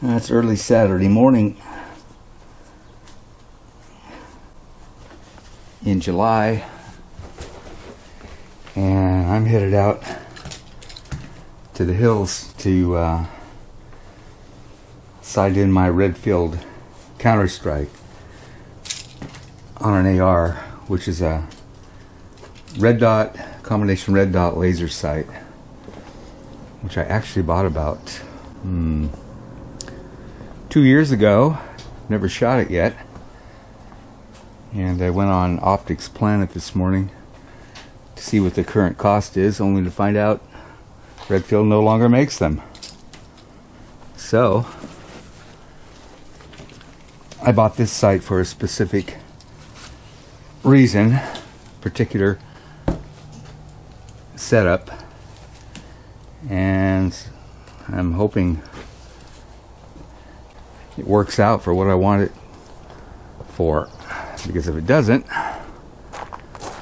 It's early Saturday morning in July, and I'm headed out to the hills to sight in my Redfield Counterstrike on an AR, which is a Red Dot, combination Red Dot laser sight, which I actually bought about 2 years ago. Never shot it yet, and I went on Optics Planet this morning to see what the current cost is, only to find out Redfield no longer makes them. So I bought this sight for a specific reason, particular setup, and I'm hoping it works out for what I want it for, because if it doesn't, I'm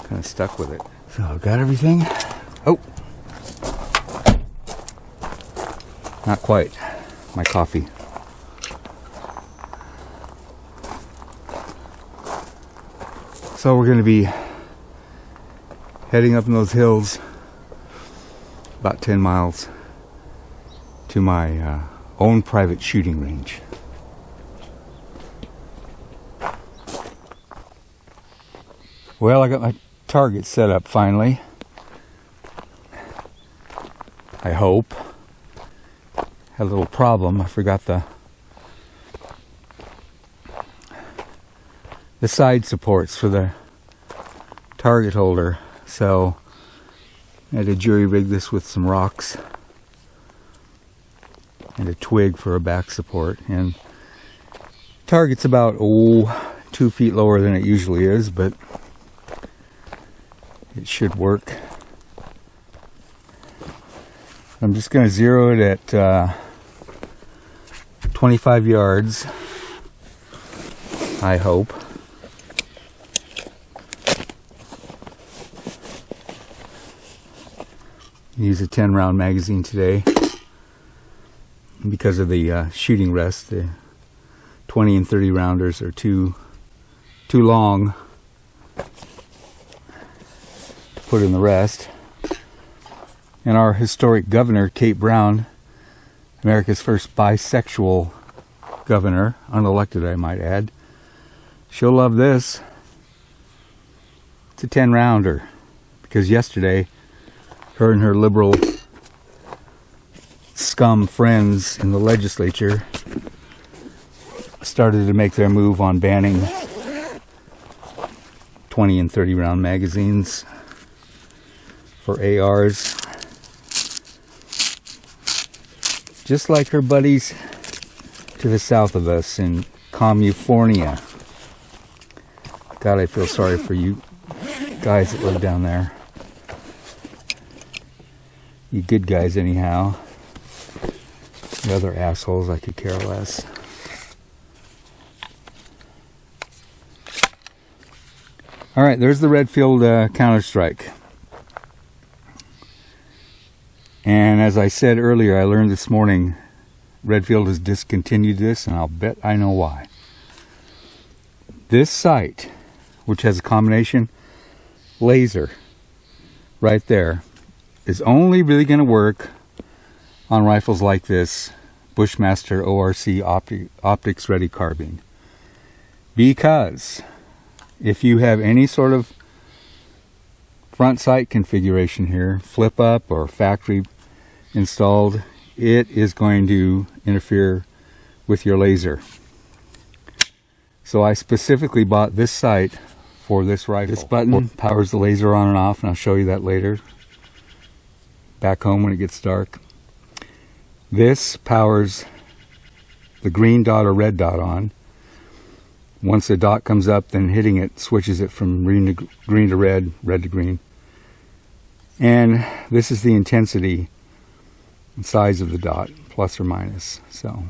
kind of stuck with it. So I've got everything. Oh, not quite. My coffee. So we're going to be heading up in those hills about 10 miles to my own private shooting range. Well, I got my target set up finally. I hope. Had a little problem. I forgot the side supports for the target holder, so I had to jury rig this with some rocks and a twig for a back support. And target's about 2 feet lower than it usually is, but it should work. I'm just going to zero it at 25 yards, I hope. Use a 10 round magazine today. Because of the shooting rest, the 20 and 30 rounders are too long to put in the rest. And our historic governor, Kate Brown, America's first bisexual governor, unelected I might add, she'll love this. It's a 10 rounder, because yesterday her and her liberal scum friends in the legislature started to make their move on banning 20 and 30 round magazines for ARs. Just like her buddies to the south of us in California. God, I feel sorry for you guys that live down there. You good guys anyhow. The other assholes, I could care less. Alright, there's the Redfield Counterstrike. And as I said earlier, I learned this morning Redfield has discontinued this, and I'll bet I know why. This sight, which has a combination laser right there, is only really going to work on rifles like this Bushmaster ORC Optics Ready carbine. Because if you have any sort of front sight configuration here, flip up or factory installed, it is going to interfere with your laser. So I specifically bought this sight for this rifle. This button powers the laser on and off, and I'll show you that later back home when it gets dark. This powers the green dot or red dot on. Once the dot comes up, then hitting it switches it from green to red, red to green. And this is the intensity and size of the dot, plus or minus. So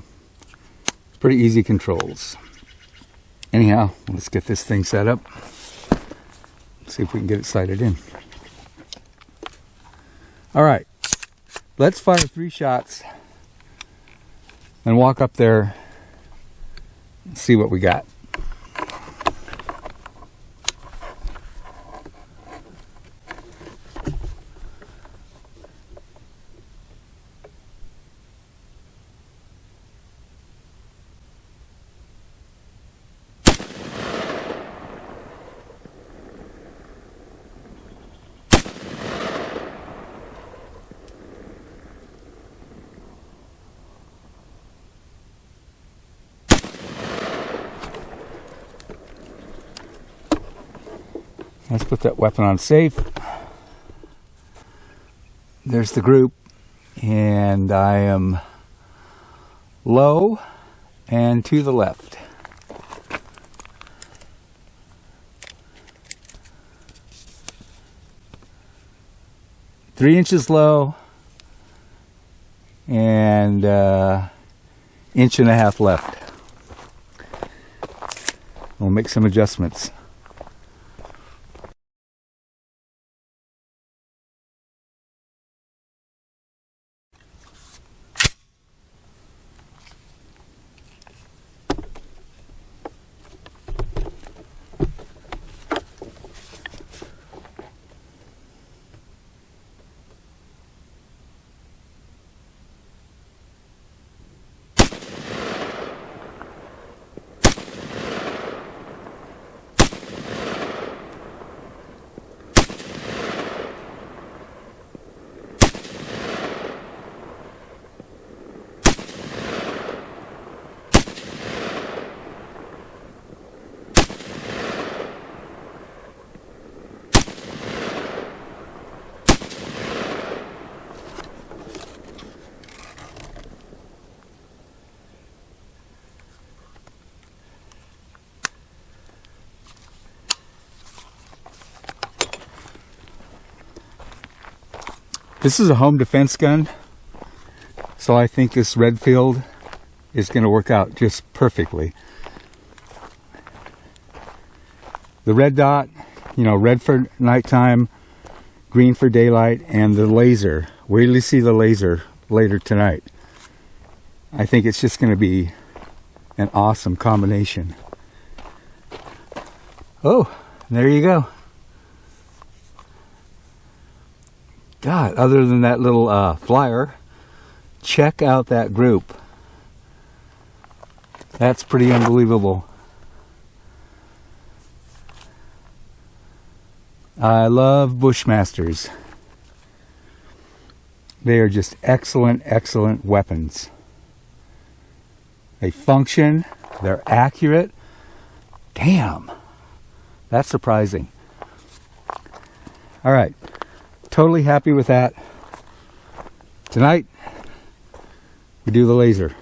it's pretty easy controls. Anyhow, let's get this thing set up. See if we can get it sighted in. All right, let's fire 3 shots and walk up there and see what we got. Let's put that weapon on safe. There's the group, and I am low and to the left. Three inches low and inch and a half left. We'll make some adjustments. This is a home defense gun, so I think this Redfield is going to work out just perfectly. The red dot, you know, red for nighttime, green for daylight, and the laser. Wait till you see the laser later tonight. I think it's just going to be an awesome combination. Oh, there you go. God, other than that little flyer, check out that group. That's pretty unbelievable. I love Bushmasters. They are just excellent, excellent weapons. They function, they're accurate. Damn, that's surprising. All right. Totally happy with that. Tonight, we do the laser.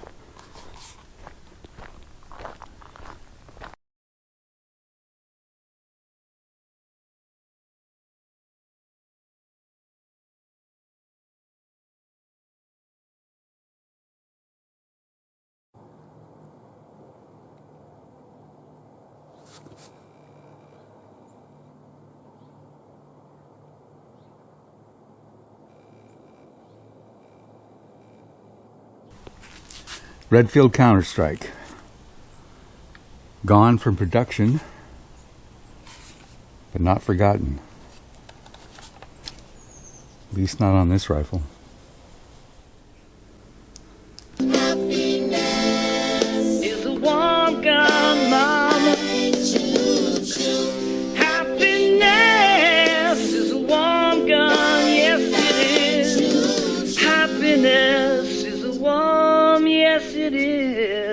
Redfield Counterstrike. Gone from production, but not forgotten. At least not on this rifle. Happiness is a warm gun, mama. Happiness is a warm gun, yes it is. Happiness is a warm, yes it is.